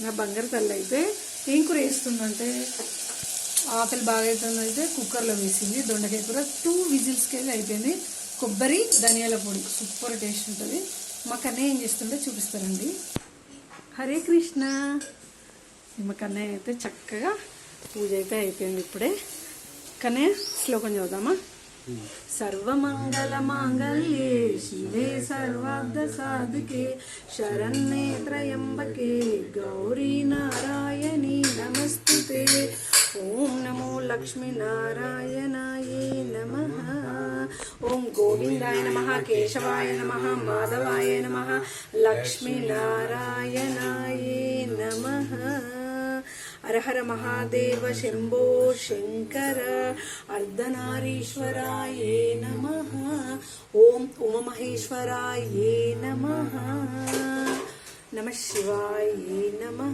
నా బంగారు తల్లి అయితే ఏం కూర వేస్తుందంటే ఆకలి బాగా అవుతుంది. అయితే కుక్కర్లో వేసింది దొండకాయ కూర. 2 విజిల్స్కి అయితే అయిపోయింది. కొబ్బరి ధనియాల పొడి సూపర్ టేస్ట్ ఉంటుంది. మా కన్నయ్య ఏం చేస్తుంటే చూపిస్తారండి. హరే కృష్ణ. మా కన్నయ్య అయితే చక్కగా పూజ అయితే అయిపోయింది ఇప్పుడే. కన్నయ్య శ్లోకం చదువుదామా? సర్వమంగళ మాంగళ్యే శివే సర్వార్థ సాధికే శరణ్యే త్రయంబకే గౌరీ నారాయణి నమస్తుతే. ఓం నమో లక్ష్మీనారాయణాయే నమః. ఓం గోవిందాయ నమః, కేశవాయ నమః, మాధవాయ నమః, లక్ష్మీనారాయణాయే నమః. హర హర మహాదేవ శంభో శంకర అర్ధనారీశ్వరాయే నమః. ఓం ఉమామహేశ్వరాయే నమః. నమః శివాయే నమః.